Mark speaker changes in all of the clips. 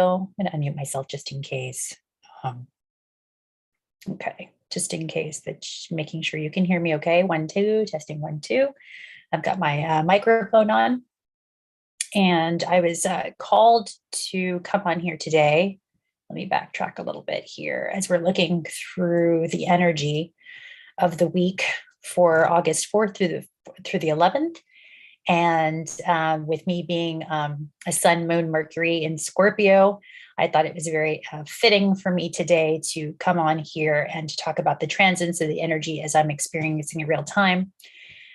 Speaker 1: I'm going to unmute myself just in case. Okay, just in case, making sure you can hear me okay. 1, 2, testing 1, 2. I've got my microphone on, and I was called to come on here today. Let me backtrack a little bit here as we're looking through the energy of the week for August 4th through the 11th. And with me being a sun, moon, Mercury in Scorpio, I thought it was very fitting for me today to come on here and to talk about the transits of the energy as I'm experiencing in real time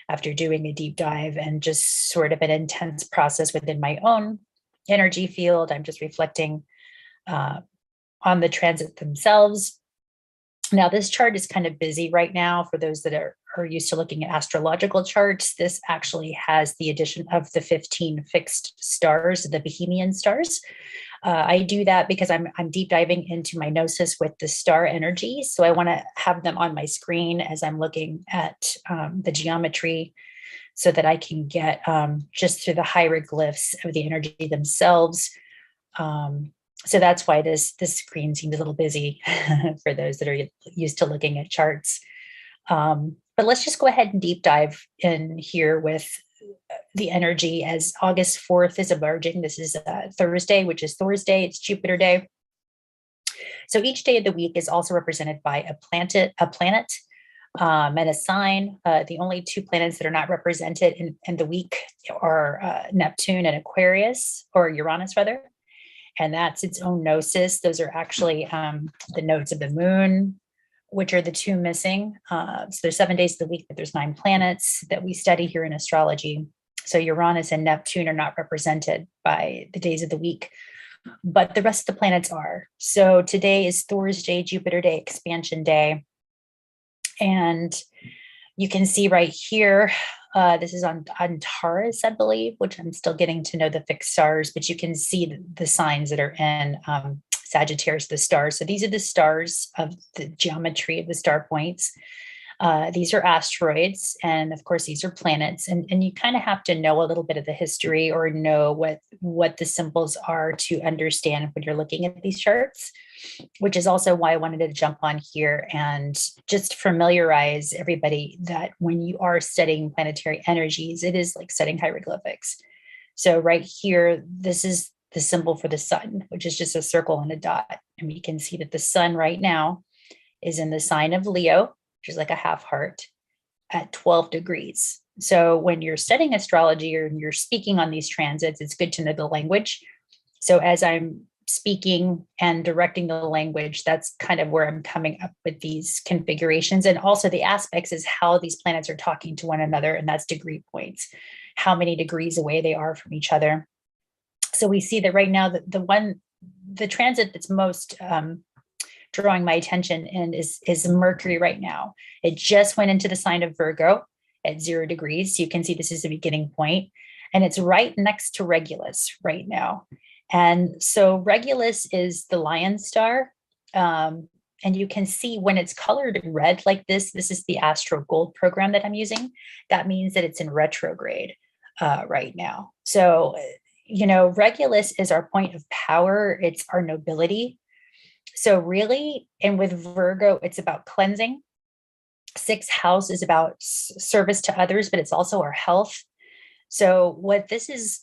Speaker 1: after doing a deep dive and just sort of an intense process within my own energy field. I'm just reflecting on the transit themselves. Now, this chart is kind of busy right now for those that are used to looking at astrological charts. This actually has the addition of the 15 fixed stars, the Bohemian stars. I do that because I'm deep diving into my Gnosis with the star energy. So I want to have them on my screen as I'm looking at the geometry so that I can get just through the hieroglyphs of the energy themselves. So that's why this screen seems a little busy for those that are used to looking at charts. But let's just go ahead and deep dive in here with the energy as August 4th is emerging. This is Thursday, which is Thor's Day. It's Jupiter Day. So each day of the week is also represented by a planet, and a sign. The only two planets that are not represented in the week are Neptune and Aquarius, or Uranus rather. And that's its own Gnosis. Those are actually the nodes of the moon, which are the two missing. So there's 7 days of the week, but there's 9 planets that we study here in astrology. So Uranus and Neptune are not represented by the days of the week, but the rest of the planets are. So today is Thor's Day, Jupiter Day, Expansion Day. And you can see right here, this is on Taurus, I believe, which I'm still getting to know the fixed stars, but you can see the signs that are in Sagittarius, the stars. So these are the stars of the geometry of the star points. These are asteroids, and of course, these are planets. And you kind of have to know a little bit of the history or know what the symbols are to understand when you're looking at these charts, which is also why I wanted to jump on here and just familiarize everybody that when you are studying planetary energies, it is like studying hieroglyphics. So right here, this is the symbol for the sun, which is just a circle and a dot. And we can see that the sun right now is in the sign of Leo, which is like a half heart, at 12 degrees. So when you're studying astrology or you're speaking on these transits, it's good to know the language. So as I'm speaking and directing the language, that's kind of where I'm coming up with these configurations. And also the aspects is how these planets are talking to one another, and that's degree points, how many degrees away they are from each other. So we see that right now that the transit that's most drawing my attention in is Mercury right now. It just went into the sign of Virgo at 0 degrees. So you can see this is the beginning point, and it's right next to Regulus right now. And so Regulus is the lion star. And you can see when it's colored red like this is the Astro Gold program that I'm using. That means that it's in retrograde right now. So, Regulus is our point of power. It's our nobility. So really, and with Virgo, it's about cleansing. 6th house is about service to others, but it's also our health. So what this is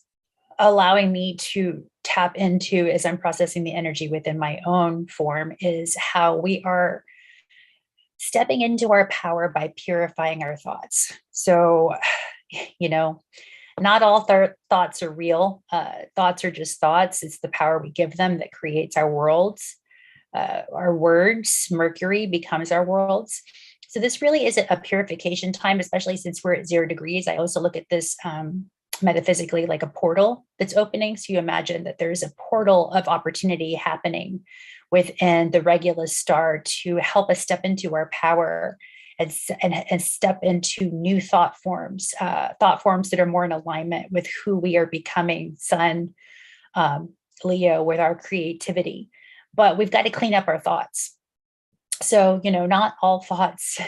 Speaker 1: allowing me to tap into as I'm processing the energy within my own form is how we are stepping into our power by purifying our thoughts. So, not all thoughts are real. Thoughts are just thoughts. It's the power we give them that creates our worlds. Our words, Mercury becomes our worlds. So this really is a purification time, especially since we're at 0 degrees. I also look at this metaphysically like a portal that's opening. So you imagine that there's a portal of opportunity happening within the Regulus star to help us step into our power and step into new thought forms that are more in alignment with who we are becoming, Sun, Leo, with our creativity. But we've got to clean up our thoughts. So, not all thoughts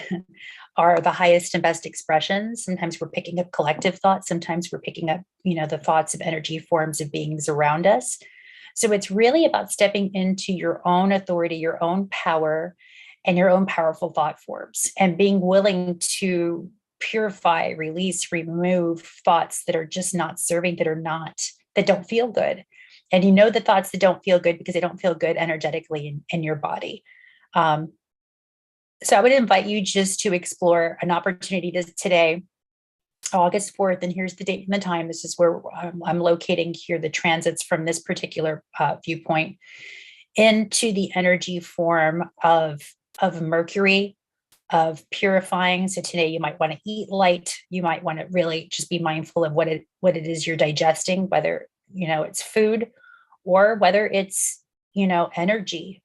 Speaker 1: are the highest and best expressions. Sometimes we're picking up collective thoughts. Sometimes we're picking up, the thoughts of energy forms of beings around us. So it's really about stepping into your own authority, your own power, and your own powerful thought forms, and being willing to purify, release, remove thoughts that are just not serving, that don't feel good. And you know the thoughts that don't feel good because they don't feel good energetically in your body. Um, so I would invite you just to explore an opportunity today, August 4th, and here's the date and the time. This is where I'm locating here the transits from this particular viewpoint into the energy form of Mercury, of purifying. So today you might want to eat light. You might want to really just be mindful of what it is you're digesting, whether it's food or whether it's energy,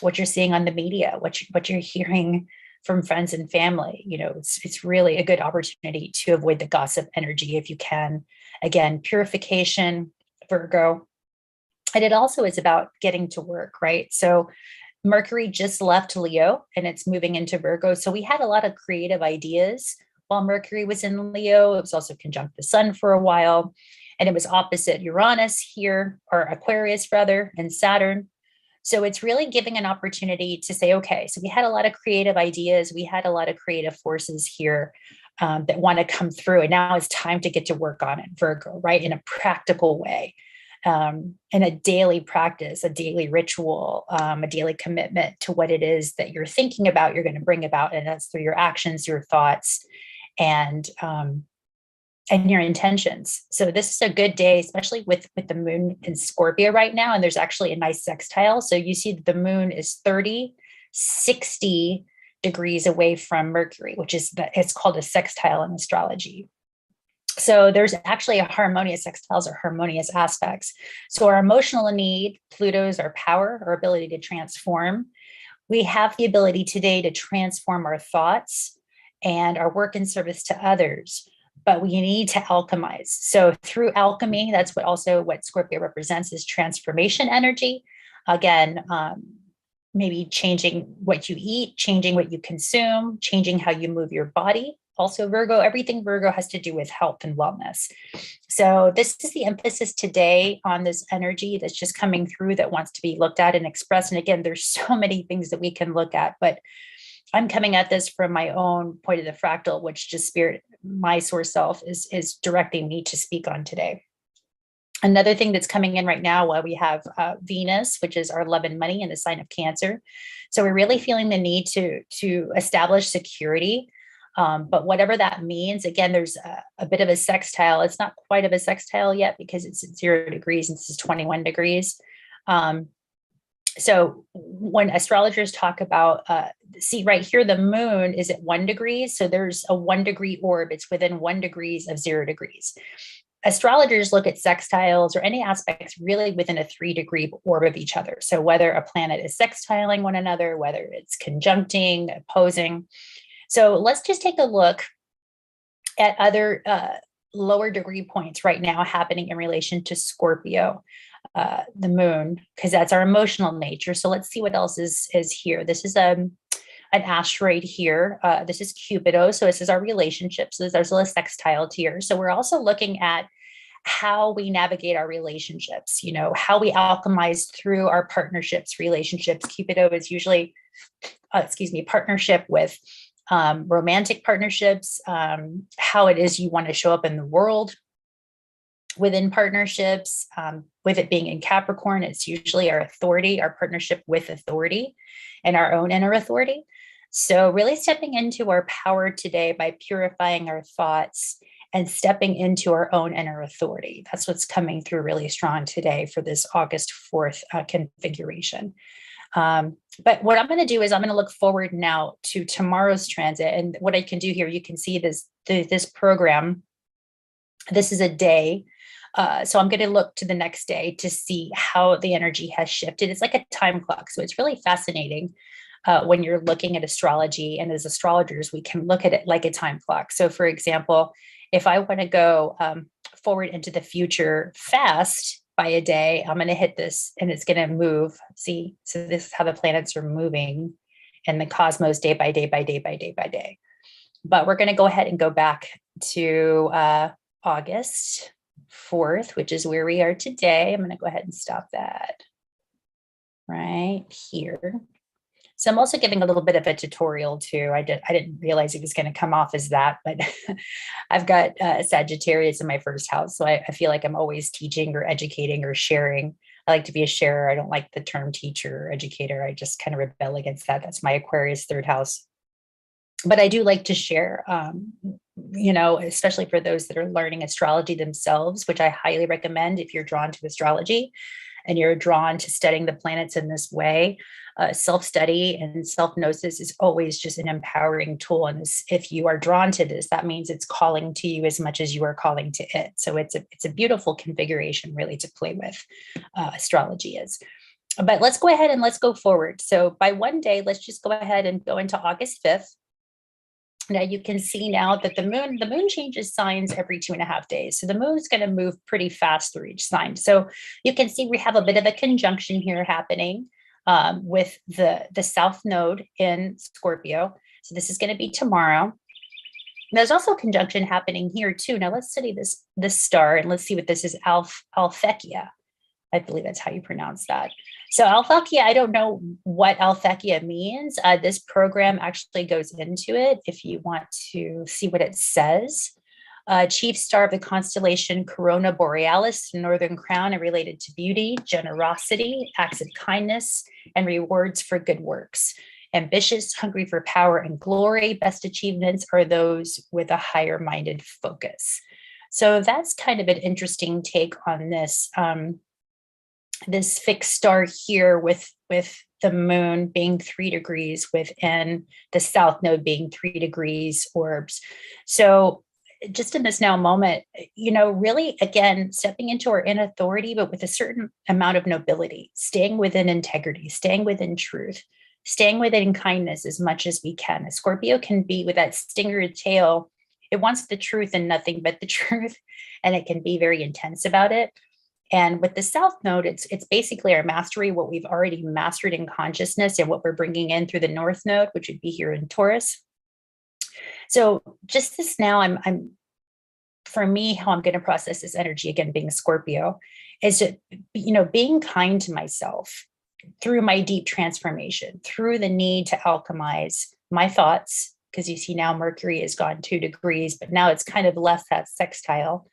Speaker 1: what you're seeing on the media, what you're hearing from friends and family. It's really a good opportunity to avoid the gossip energy if you can. Again, purification, Virgo. And it also is about getting to work, right? So Mercury just left Leo and it's moving into Virgo. So we had a lot of creative ideas while Mercury was in Leo. It was also conjunct the sun for a while. And it was opposite Uranus here, or Aquarius rather, and Saturn. So it's really giving an opportunity to say, okay, so we had a lot of creative ideas. We had a lot of creative forces here that want to come through. And now it's time to get to work on it, Virgo, right? In a practical way, in a daily practice, a daily ritual, a daily commitment to what it is that you're thinking about, you're going to bring about. And that's through your actions, your thoughts, and your intentions. So this is a good day, especially with the moon in Scorpio right now. And there's actually a nice sextile. So you see that the moon is 30, 60 degrees away from Mercury, it's called a sextile in astrology. So there's actually a harmonious sextiles or harmonious aspects. So our emotional need, Pluto is our power, our ability to transform. We have the ability today to transform our thoughts and our work and service to others, but we need to alchemize. So through alchemy, that's what Scorpio represents, is transformation energy. Again, maybe changing what you eat, changing what you consume, changing how you move your body. Also Virgo, everything Virgo has to do with health and wellness. So this is the emphasis today on this energy that's just coming through that wants to be looked at and expressed. And again, there's so many things that we can look at, but I'm coming at this from my own point of the fractal, which just spirit, my source self is directing me to speak on today. Another thing that's coming in right now, while we have Venus, which is our love and money in the sign of Cancer. So we're really feeling the need to establish security. But whatever that means, again, there's a bit of a sextile. It's not quite of a sextile yet because it's at 0 degrees and this is 21 degrees. So when astrologers talk about, see right here, the moon is at 1 degree. So there's a 1 degree orb. It's within 1 degrees of 0 degrees. Astrologers look at sextiles or any aspects really within a 3 degree orb of each other. So whether a planet is sextiling one another, whether it's conjuncting, opposing. So let's just take a look at other lower degree points right now happening in relation to Scorpio, the moon, because that's our emotional nature. So let's see what else is here. This is an asteroid here. This is Cupido. So this is our relationship. So there's a sextile here. So we're also looking at how we navigate our relationships, how we alchemize through our partnerships, relationships. Cupido is usually, partnership with romantic partnerships, how it is you want to show up in the world within partnerships. With it being in Capricorn, it's usually our authority, our partnership with authority and our own inner authority. So really stepping into our power today by purifying our thoughts and stepping into our own inner authority. That's what's coming through really strong today for this August 4th configuration. But what I'm going to do is I'm going to look forward now to tomorrow's transit. And what I can do here, you can see this program. This is a day. So I'm going to look to the next day to see how the energy has shifted. It's like a time clock. So it's really fascinating when you're looking at astrology. And as astrologers, we can look at it like a time clock. So for example, if I want to go forward into the future fast by a day, I'm going to hit this and it's going to move. See, so this is how the planets are moving in the cosmos day by day by day by day by day. But we're going to go ahead and go back to August 4th, which is where we are today. I'm going to go ahead and stop that right here. So I'm also giving a little bit of a tutorial too. I didn't realize it was going to come off as that, but I've got Sagittarius in my first house. So I feel like I'm always teaching or educating or sharing. I like to be a sharer. I don't like the term teacher or educator. I just kind of rebel against that. That's my Aquarius 3rd house. But I do like to share, especially for those that are learning astrology themselves, which I highly recommend if you're drawn to astrology and you're drawn to studying the planets in this way. Self-study and self-gnosis is always just an empowering tool. And if you are drawn to this, that means it's calling to you as much as you are calling to it. So it's a beautiful configuration really to play with, astrology is. But let's go ahead and let's go forward. So by one day, let's just go ahead and go into August 5th. Now you can see now that the moon changes signs every 2.5 days. So the moon's going to move pretty fast through each sign. So you can see we have a bit of a conjunction here happening with the South Node in Scorpio. So this is going to be tomorrow. There's also a conjunction happening here too. Now let's study this star and let's see what this is. Alphekkia. I believe that's how you pronounce that. So Alphekkia, I don't know what Alphekkia means. This program actually goes into it if you want to see what it says. Chief star of the constellation Corona Borealis, Northern Crown, and related to beauty, generosity, acts of kindness, and rewards for good works. Ambitious, hungry for power and glory, best achievements are those with a higher-minded focus. So that's kind of an interesting take on this. This fixed star here with the moon being 3 degrees within the South Node being 3 degrees orbs. So just in this now moment, really, again, stepping into our inner authority, but with a certain amount of nobility, staying within integrity, staying within truth, staying within kindness as much as we can. A Scorpio can be with that stinger tail. It wants the truth and nothing but the truth, and it can be very intense about it. And with the South Node, it's basically our mastery, what we've already mastered in consciousness and what we're bringing in through the North Node, which would be here in Taurus. So just this now, I'm for me, how I'm going to process this energy, again, being a Scorpio, is to, being kind to myself through my deep transformation, through the need to alchemize my thoughts, because you see now Mercury has gone 2 degrees, but now it's kind of less that sextile.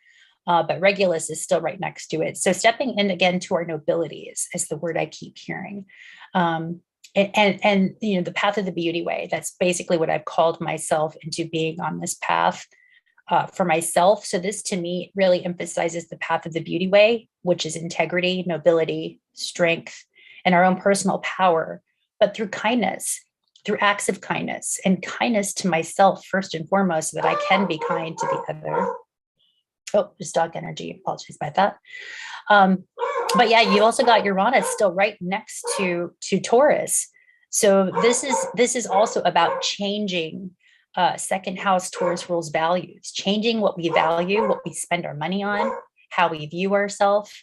Speaker 1: But Regulus is still right next to it. So stepping in again to our nobility is the word I keep hearing. And the path of the beauty way, that's basically what I've called myself into being on this path for myself. So this to me really emphasizes the path of the beauty way, which is integrity, nobility, strength, and our own personal power, but through kindness, through acts of kindness and kindness to myself, first and foremost, so that I can be kind to the other. Oh, just dog energy. Apologies about that. But yeah, you also got Uranus still right next to Taurus. So this is also about changing second house Taurus rules values, changing what we value, what we spend our money on, how we view ourselves,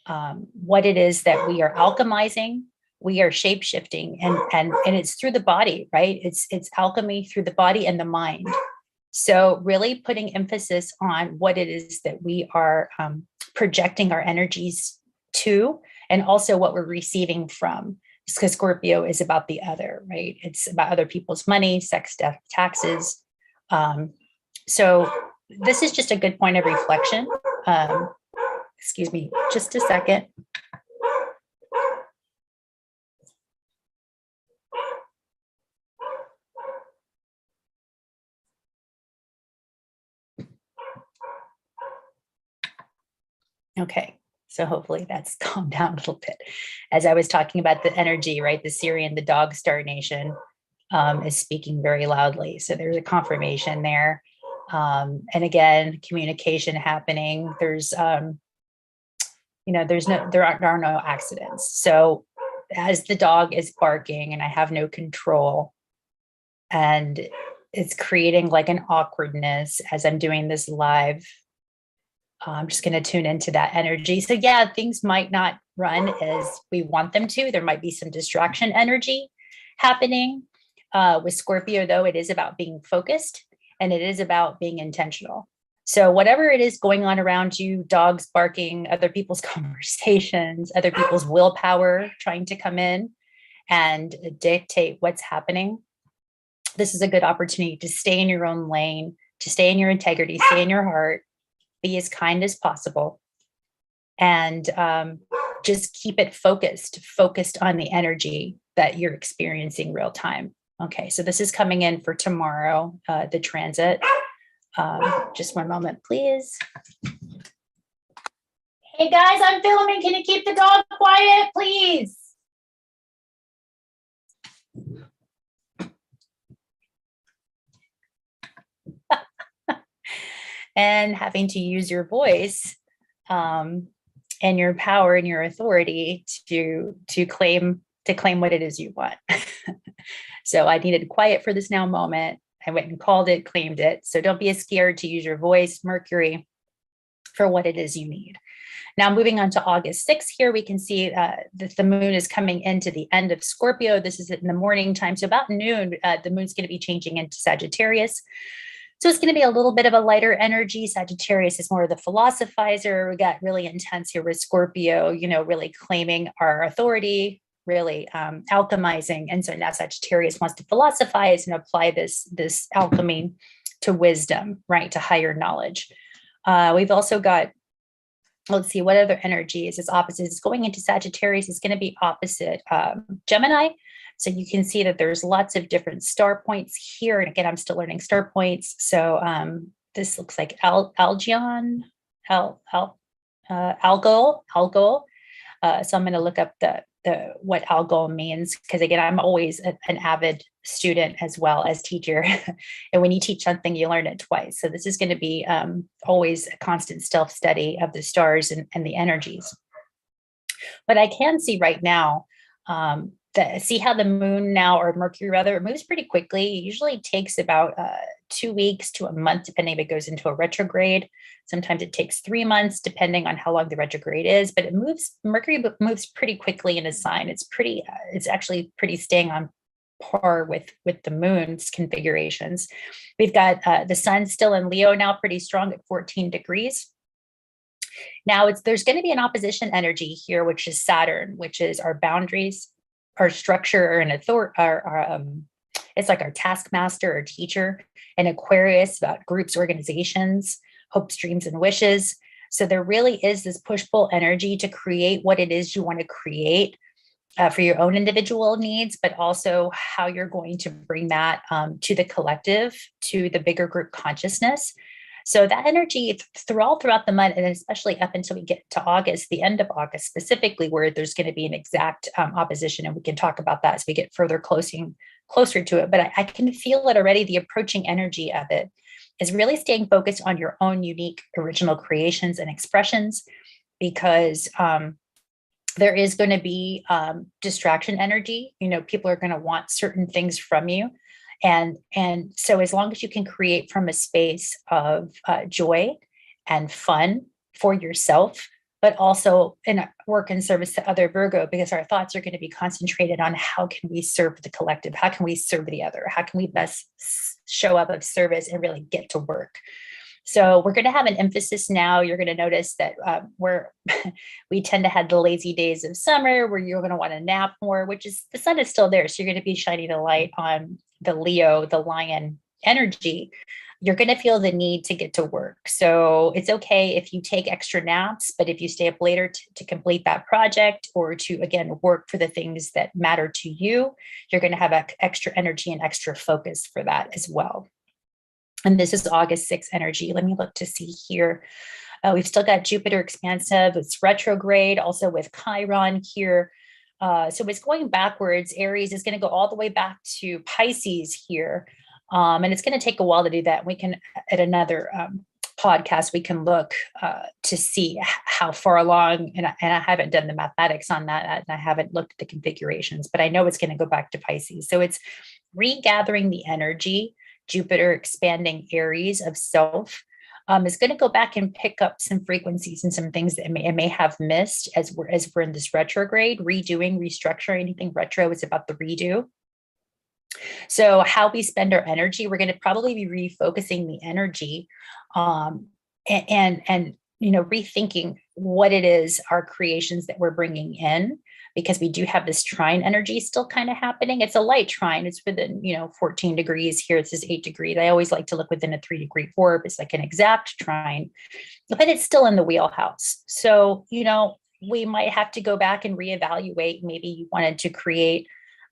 Speaker 1: what it is that we are alchemizing, we are shape shifting, and it's through the body, right? It's alchemy through the body and the mind. So really putting emphasis on what it is that we are projecting our energies to, and also what we're receiving from. Because Scorpio is about the other, right? It's about other people's money, sex, death, taxes. So this is just a good point of reflection. Excuse me, just a second. Okay, so hopefully that's calmed down a little bit. As I was talking about the energy, right? The Syrian, the dog star nation is speaking very loudly. So there's a confirmation there. And again, communication happening. There's, there are no accidents. So as the dog is barking and I have no control, and it's creating like an awkwardness as I'm doing this live, I'm just going to tune into that energy. So yeah, things might not run as we want them to. There might be some distraction energy happening. With Scorpio, though, it is about being focused and it is about being intentional. So whatever it is going on around you, dogs barking, other people's conversations, other people's willpower trying to come in and dictate what's happening, this is a good opportunity to stay in your own lane, to stay in your integrity, stay in your heart, be as kind as possible, and just keep it focused on the energy that you're experiencing real time. Okay, so this is coming in for tomorrow, the transit. Just one moment, please. Hey guys, I'm filming. Can you keep the dog quiet, please? And having to use your voice and your power and your authority to claim what it is you want. So I needed quiet for this now moment. I went and called it, claimed it. So don't be scared to use your voice, Mercury, for what it is you need. Now, moving on to August 6th here, we can see that the moon is coming into the end of Scorpio. This is in the morning time. So about noon, the moon's going to be changing into Sagittarius. So it's going to be a little bit of a lighter energy. Sagittarius is more of the philosophizer. We got really intense here with Scorpio, really claiming our authority, really alchemizing. And so now Sagittarius wants to philosophize and apply this alchemy to wisdom, right? To higher knowledge. We've also got, let's see, what other energy is opposite? It's going into Sagittarius. It's going to be opposite Gemini. So you can see that there's lots of different star points here. And again, I'm still learning star points. So this looks like Algol. So I'm going to look up what Algol means, because again, I'm always an avid student as well as teacher. And when you teach something, you learn it twice. So this is going to be always a constant self-study of the stars and the energies. But I can see right now, see how the moon now, or Mercury rather, it moves pretty quickly. It usually takes about 2 weeks to a month, depending if it goes into a retrograde. Sometimes it takes 3 months, depending on how long the retrograde is, but Mercury moves pretty quickly in a sign. It's actually pretty staying on par with the moon's configurations. We've got the sun still in Leo now, pretty strong at 14 degrees. Now there's going to be an opposition energy here, which is Saturn, which is our boundaries, our structure, or an authority, it's like our taskmaster or teacher, and Aquarius about groups, organizations, hopes, dreams, and wishes. So there really is this push-pull energy to create what it is you want to create for your own individual needs, but also how you're going to bring that to the collective, to the bigger group consciousness. So that energy throughout the month, and especially up until we get to August, the end of August specifically, where there's going to be an exact opposition, and we can talk about that as we get further closer to it. But I can feel it already. The approaching energy of it is really staying focused on your own unique original creations and expressions, because there is going to be distraction energy. People are going to want certain things from you. And so as long as you can create from a space of joy and fun for yourself, but also in work and service to other Virgo, because our thoughts are going to be concentrated on how can we serve the collective? How can we serve the other? How can we best show up of service and really get to work? So we're going to have an emphasis now. You're going to notice that we tend to have the lazy days of summer where you're going to want to nap more, which is, the sun is still there. So you're going to be shining the light on the Leo, the lion energy. You're going to feel the need to get to work. So it's okay if you take extra naps, but if you stay up later to complete that project, or to, again, work for the things that matter to you, you're going to have extra energy and extra focus for that as well. And this is August 6th energy. Let me look to see here. We've still got Jupiter expansive. It's retrograde, also with Chiron here. So it's going backwards. Aries is going to go all the way back to Pisces here. And it's going to take a while to do that. We can, at another podcast, we can look to see how far along, and I haven't done the mathematics on that, and I haven't looked at the configurations, but I know it's going to go back to Pisces. So it's regathering the energy. Jupiter expanding Aries of self is going to go back and pick up some frequencies and some things that it may have missed as we're in this retrograde, redoing, restructuring. Anything retro is about the redo. So how we spend our energy, we're going to probably be refocusing the energy and rethinking what it is, our creations that we're bringing in, because we do have this trine energy still kind of happening. It's a light trine. It's within 14 degrees. Here it says 8 degrees. I always like to look within a 3-degree orb. It's like an exact trine, but it's still in the wheelhouse. So we might have to go back and reevaluate. Maybe you wanted to create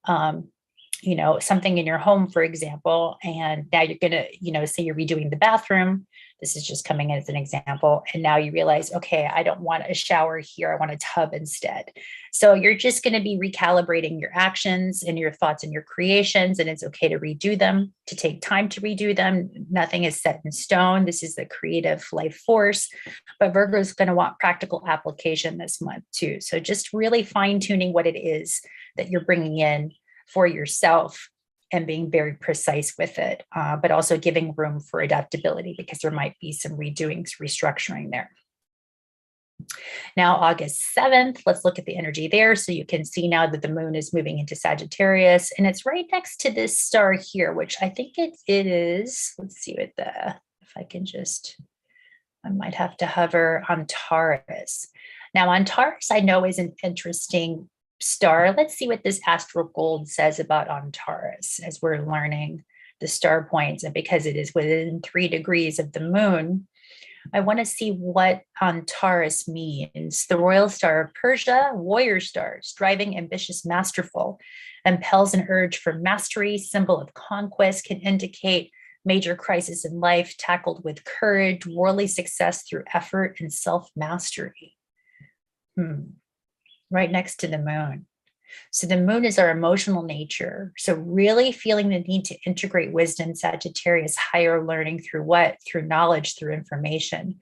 Speaker 1: something in your home, for example, and now you're going to, say you're redoing the bathroom. This is just coming in as an example. And now you realize, okay, I don't want a shower here. I want a tub instead. So you're just going to be recalibrating your actions and your thoughts and your creations. And it's okay to redo them, to take time to redo them. Nothing is set in stone. This is the creative life force. But Virgo is going to want practical application this month too. So just really fine tuning what it is that you're bringing in for yourself and being very precise with it, but also giving room for adaptability, because there might be some redoings, restructuring there. Now, August 7th, let's look at the energy there. So you can see now that the moon is moving into Sagittarius, and it's right next to this star here, which I think it is. Let's see what if I can I might have to hover on Taurus. Now on Taurus, I know is an interesting star. Let's see what this astral gold says about Antares as we're learning the star points. And because it is within 3 degrees of the moon, I want to see what Antares means. The royal star of Persia, warrior star, striving, ambitious, masterful, impels an urge for mastery, symbol of conquest, can indicate major crisis in life, tackled with courage, worldly success through effort and self-mastery. Right next to the moon. So the moon is our emotional nature. So really feeling the need to integrate wisdom, Sagittarius, higher learning through what? Through knowledge, through information.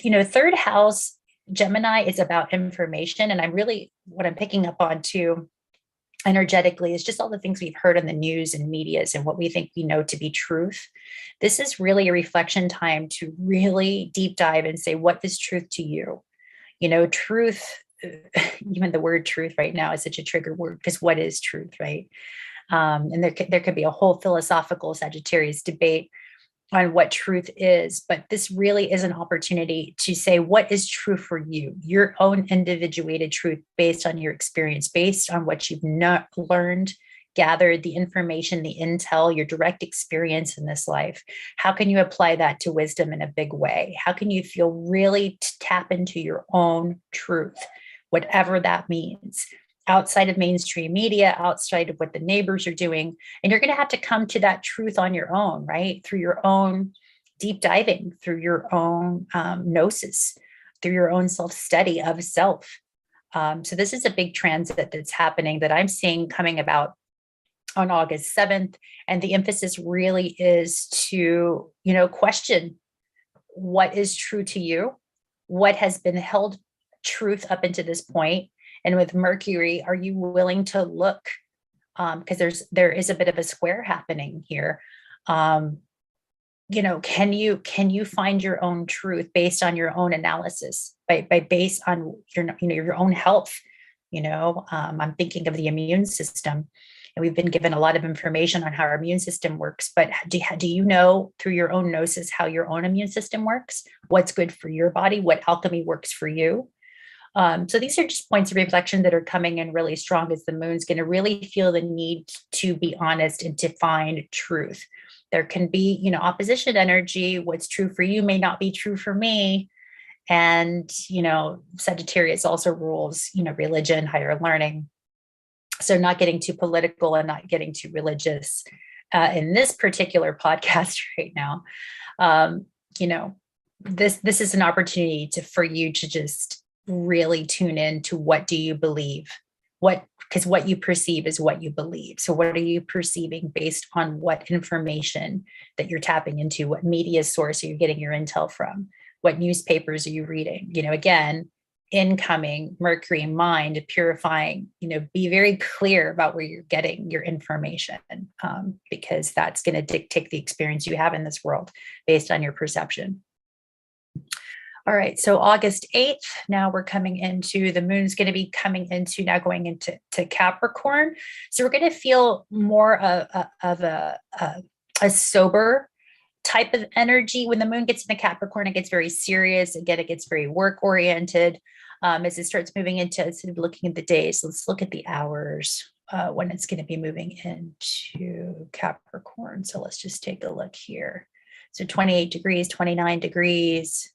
Speaker 1: Third house, Gemini, is about information. And what I'm picking up on too, energetically, is just all the things we've heard in the news and medias and what we think we know to be truth. This is really a reflection time to really deep dive and say, what is truth to you? Truth, even the word truth right now is such a trigger word, because what is truth, right? And there could be a whole philosophical Sagittarius debate on what truth is, but this really is an opportunity to say, what is true for you, your own individuated truth based on your experience, based on what you've not learned, gathered, the information, the intel, your direct experience in this life. How can you apply that to wisdom in a big way? How can you feel really tap into your own truth, whatever that means, outside of mainstream media, outside of what the neighbors are doing? And you're going to have to come to that truth on your own, right? Through your own deep diving, through your own gnosis, through your own self-study of self. So this is a big transit that's happening that I'm seeing coming about on August 7th. And the emphasis really is to, question what is true to you, what has been held truth up into this point. And with Mercury, are you willing to look? Because there is a bit of a square happening here. Can you find your own truth based on your own analysis, based on your own health? I'm thinking of the immune system. And we've been given a lot of information on how our immune system works, but do you know through your own gnosis how your own immune system works? What's good for your body? What alchemy works for you? So these are just points of reflection that are coming in really strong, as the moon's going to really feel the need to be honest and to find truth. There can be, opposition energy. What's true for you may not be true for me. And, Sagittarius also rules, religion, higher learning. So not getting too political and not getting too religious in this particular podcast right now. This is an opportunity for you to just really tune in to what do you believe? Because what you perceive is what you believe. So what are you perceiving based on what information that you're tapping into? What media source are you getting your intel from? What newspapers are you reading? Again, incoming Mercury mind, purifying, be very clear about where you're getting your information, because that's going to dictate the experience you have in this world based on your perception. All right, so August 8th, now we're coming into, the moon's going to be coming into, now going into Capricorn. So we're going to feel more of a sober type of energy. When the moon gets into Capricorn, it gets very serious. Again, it gets very work oriented. As it starts moving into, instead of looking at the days, let's look at the hours when it's going to be moving into Capricorn. So let's just take a look here. So 28 degrees, 29 degrees.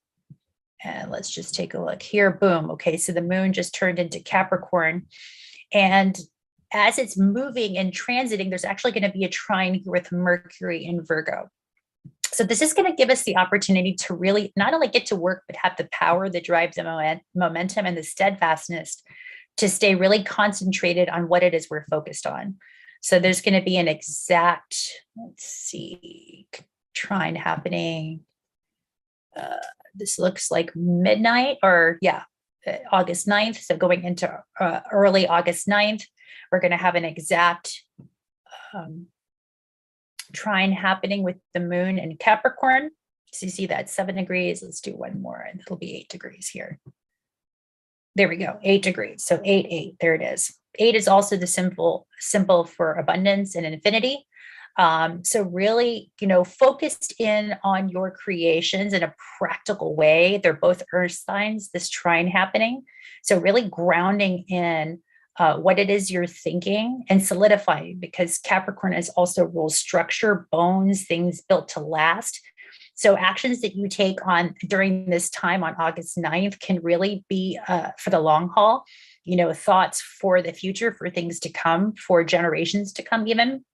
Speaker 1: And let's just take a look here. Boom. Okay, so the moon just turned into Capricorn. And as it's moving and transiting, there's actually going to be a trine here with Mercury in Virgo. So this is going to give us the opportunity to really not only get to work, but have the power that drives the momentum and the steadfastness to stay really concentrated on what it is we're focused on. So there's going to be an exact, let's see, trine happening. This looks like midnight, or August 9th. So going into early August 9th, we're going to have an exact trine happening with the moon in Capricorn. So you see that 7 degrees. Let's do one more, and it'll be 8 degrees here. There we go, 8 degrees. So 8, 8, there it is. 8 is also the symbol for abundance and infinity. So really, focused in on your creations in a practical way. They're both earth signs, this trine happening. So really grounding in what it is you're thinking and solidifying, because Capricorn is also rules structure, bones, things built to last. So actions that you take on during this time on August 9th can really be for the long haul, thoughts for the future, for things to come, for generations to come even.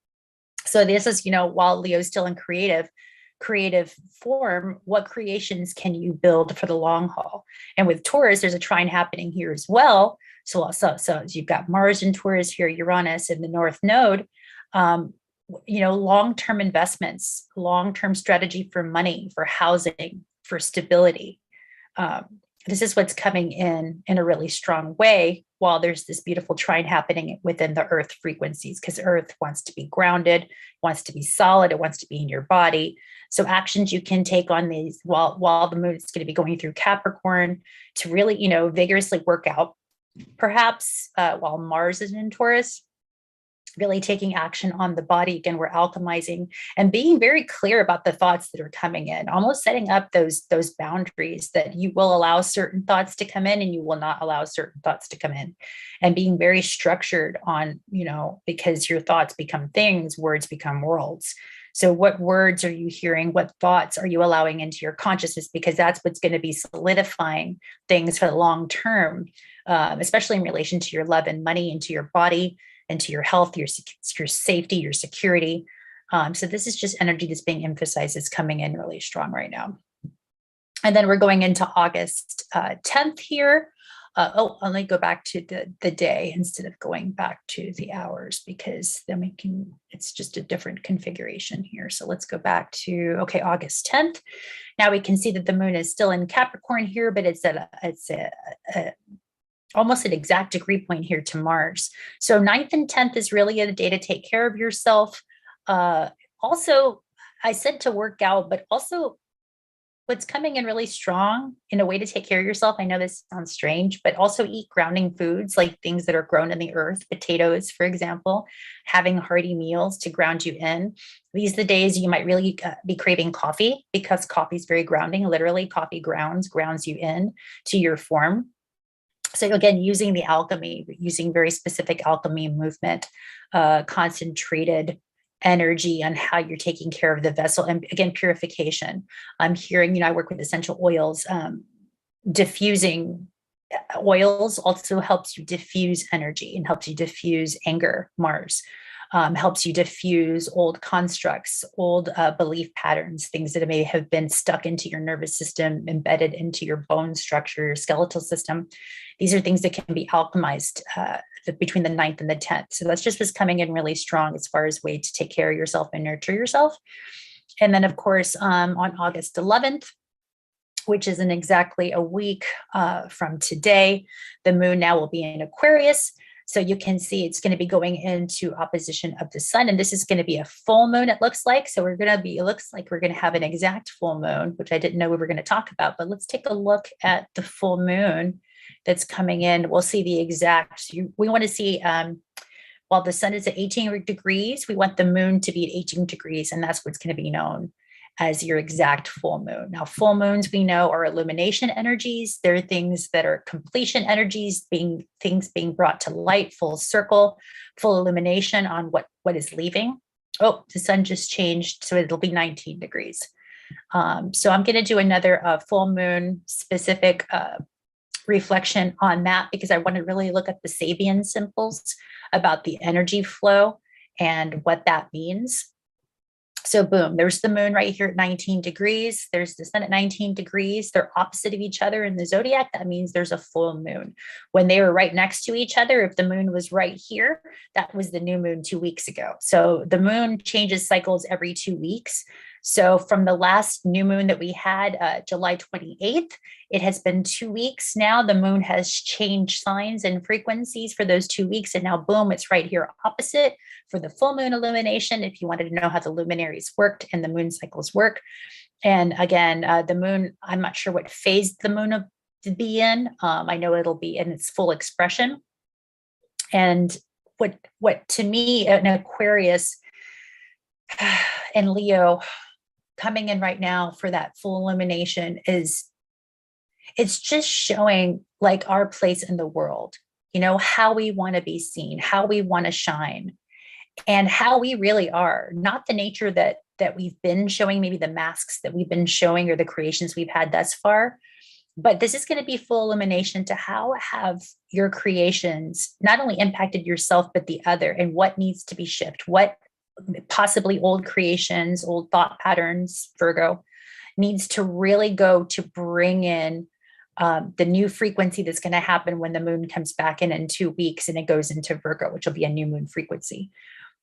Speaker 1: So this is, while Leo's still in creative form, what creations can you build for the long haul? And with Taurus, there's a trine happening here as well. So you've got Mars in Taurus here, Uranus in the North Node. Long-term investments, long-term strategy for money, for housing, for stability. This is what's coming in a really strong way, while there's this beautiful trine happening within the earth frequencies, because earth wants to be grounded, wants to be solid, it wants to be in your body. So actions you can take on these while the moon is going to be going through Capricorn to really, vigorously work out. Perhaps while Mars is in Taurus, really taking action on the body. Again, we're alchemizing and being very clear about the thoughts that are coming in, almost setting up those boundaries that you will allow certain thoughts to come in and you will not allow certain thoughts to come in, and being very structured on, because your thoughts become things, words become worlds. So what words are you hearing? What thoughts are you allowing into your consciousness? Because that's what's going to be solidifying things for the long term, especially in relation to your love and money, into your body, into your health, your safety, your security. So this is just energy that's being emphasized. It's coming in really strong right now. And then we're going into August 10th here. Let me go back to the day instead of going back to the hours, because then it's just a different configuration here. So let's go back to, August 10th. Now we can see that the moon is still in Capricorn here, but it's almost an exact degree point here to Mars. So 9th and 10th is really a day to take care of yourself. Also, I said to work out, but also what's coming in really strong in a way to take care of yourself. I know this sounds strange, but also eat grounding foods, like things that are grown in the earth, potatoes, for example, having hearty meals to ground you in. These are the days you might really be craving coffee, because coffee is very grounding. Literally, coffee grounds you in to your form. So again, using the alchemy, using very specific alchemy movement, concentrated energy on how you're taking care of the vessel, and again, purification. I'm hearing, I work with essential oils. Diffusing oils also helps you diffuse energy and helps you diffuse anger. Mars helps you diffuse old constructs, old belief patterns, things that may have been stuck into your nervous system, embedded into your bone structure, your skeletal system. These are things that can be alchemized between the 9th and the 10th. So that's just what's coming in really strong as far as way to take care of yourself and nurture yourself. And then, of course, on August 11th, which is in exactly a week from today, the moon now will be in Aquarius. So you can see it's going to be going into opposition of the sun. And this is going to be a full moon, it looks like. So it looks like we're going to have an exact full moon, which I didn't know we were going to talk about. But let's take a look at the full moon that's coming in. We'll see the exact, we want to see, while the sun is at 18 degrees, we want the moon to be at 18 degrees, and that's what's going to be known as your exact full moon. Now, full moons we know are illumination energies. They're things that are completion energies, things being brought to light, full circle, full illumination on what is leaving. Oh, the sun just changed, so it'll be 19 degrees. So I'm going to do another full moon specific reflection on that, because I want to really look at the Sabian symbols about the energy flow and what that means. So boom, there's the moon right here at 19 degrees. There's the sun at 19 degrees. They're opposite of each other in the zodiac. That means there's a full moon. When they were right next to each other, if the moon was right here, that was the new moon 2 weeks ago. So the moon changes cycles every 2 weeks. So from the last new moon that we had, July 28th, it has been 2 weeks now. The moon has changed signs and frequencies for those 2 weeks. And now, boom, it's right here opposite for the full moon illumination, if you wanted to know how the luminaries worked and the moon cycles work. And again, the moon, I'm not sure what phase the moon will be in. I know it'll be in its full expression. And what to me, an Aquarius and Leo coming in right now for that full illumination it's just showing like our place in the world, how we want to be seen, how we want to shine, and how we really are, not the nature that we've been showing, maybe the masks that we've been showing or the creations we've had thus far. But this is going to be full illumination to how have your creations not only impacted yourself, but the other, and what needs to be shifted, what possibly old creations, old thought patterns, Virgo, needs to really go to bring in the new frequency that's going to happen when the moon comes back in 2 weeks and it goes into Virgo, which will be a new moon frequency.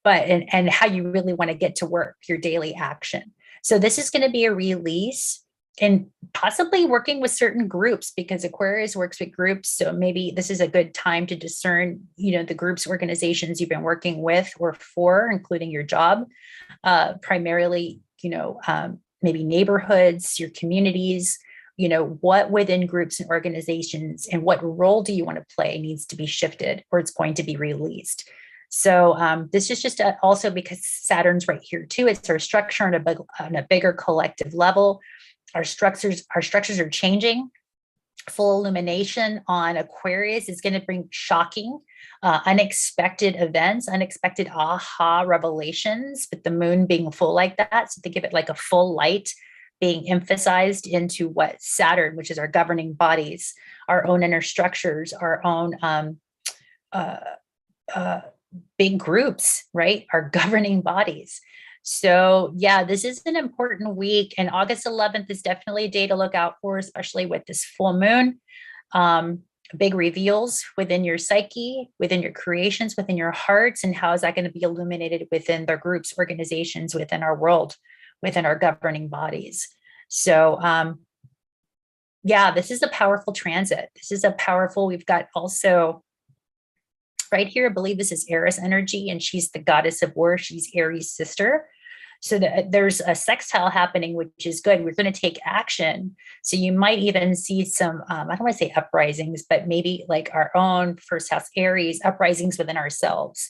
Speaker 1: But and how you really want to get to work, your daily action. So this is going to be a release and possibly working with certain groups, because Aquarius works with groups. So maybe this is a good time to discern, the groups, organizations you've been working with or for, including your job, primarily, maybe neighborhoods, your communities, what within groups and organizations and what role do you want to play needs to be shifted, or it's going to be released. So this is just also because Saturn's right here too. It's our structure on a bigger collective level. Our structures are changing. Full illumination on Aquarius is going to bring shocking, unexpected events, unexpected aha revelations, with the moon being full like that. So think of it like a full light being emphasized into what Saturn, which is our governing bodies, our own inner structures, our own big groups, right? Our governing bodies. So yeah, this is an important week, and August 11th is definitely a day to look out for, especially with this full moon. Big reveals within your psyche, within your creations, within your hearts, and how is that going to be illuminated within the groups, organizations, within our world, within our governing bodies. So yeah, this is a powerful transit. We've got also right here, I believe this is Eris energy, and she's the goddess of war. She's Aries' sister. So there's a sextile happening, which is good. We're going to take action. So you might even see some, I don't want to say uprisings, but maybe like our own first house Aries uprisings within ourselves,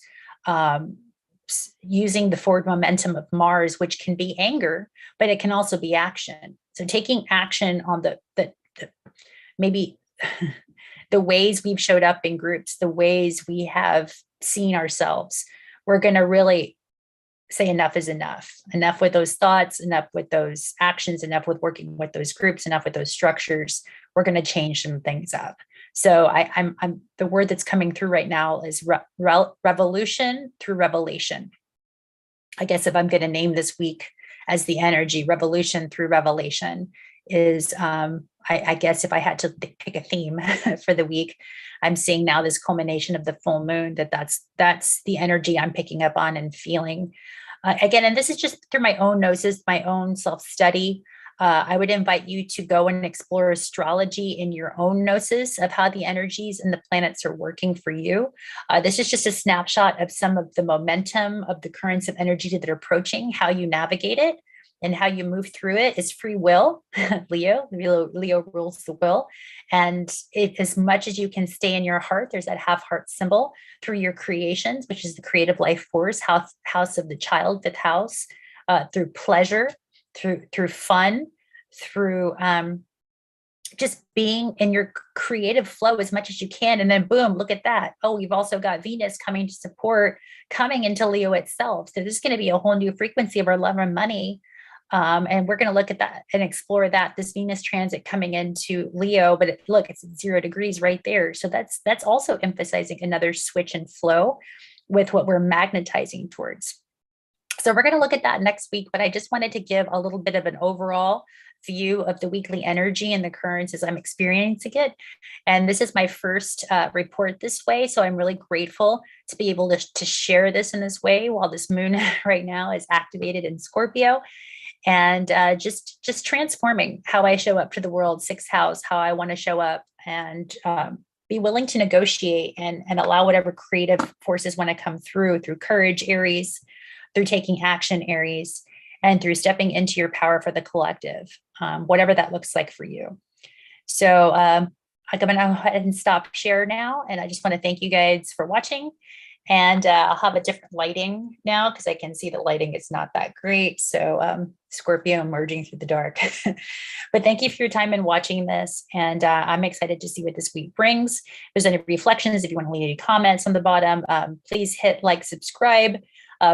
Speaker 1: using the forward momentum of Mars, which can be anger, but it can also be action. So taking action on the maybe the ways we've showed up in groups, the ways we have seen ourselves. We're going to really say enough is enough. Enough with those thoughts, enough with those actions, enough with working with those groups, enough with those structures. We're going to change some things up. So I'm the word that's coming through right now is revolution through revelation. I guess if I'm going to name this week as the energy, revolution through revelation is, I guess if I had to pick a theme for the week, I'm seeing now this culmination of the full moon, that's the energy I'm picking up on and feeling. Again, and this is just through my own gnosis, my own self-study. I would invite you to go and explore astrology in your own gnosis of how the energies and the planets are working for you. This is just a snapshot of some of the momentum of the currents of energy that are approaching, how you navigate it, and how you move through it is free will. Leo rules the will. And as much as you can stay in your heart, there's that half heart symbol through your creations, which is the creative life force, house of the child, fifth house, through pleasure, through fun, through just being in your creative flow as much as you can. And then boom, look at that. Oh, we've also got Venus coming to support, coming into Leo itself. So this is going to be a whole new frequency of our love and money. And we're going to look at that and explore that, this Venus transit coming into Leo, but look, it's at 0 degrees right there. So that's also emphasizing another switch and flow with what we're magnetizing towards. So we're going to look at that next week, but I just wanted to give a little bit of an overall view of the weekly energy and the currents as I'm experiencing it. And this is my first report this way. So I'm really grateful to be able to share this in this way while this moon right now is activated in Scorpio. And just transforming how I show up to the world, 6th house, how I want to show up, and be willing to negotiate and allow whatever creative forces want to come through courage, Aries, through taking action, Aries, and through stepping into your power for the collective, whatever that looks like for you. So I'm going to go ahead and stop share now. And I just want to thank you guys for watching. And I'll have a different lighting now because I can see the lighting is not that great. So Scorpio emerging through the dark. But thank you for your time in watching this. And I'm excited to see what this week brings. If there's any reflections, if you want to leave any comments on the bottom, please hit like, subscribe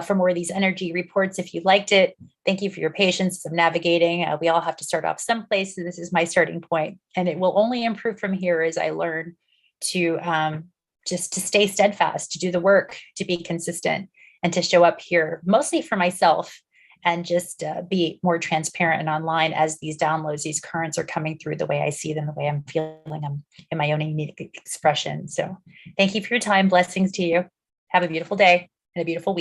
Speaker 1: for more of these energy reports if you liked it. Thank you for your patience of navigating. We all have to start off someplace. So this is my starting point. And it will only improve from here as I learn to just to stay steadfast, to do the work, to be consistent, and to show up here mostly for myself and just be more transparent and online as these downloads, these currents are coming through the way I see them, the way I'm feeling them in my own unique expression. So thank you for your time. Blessings to you. Have a beautiful day and a beautiful week.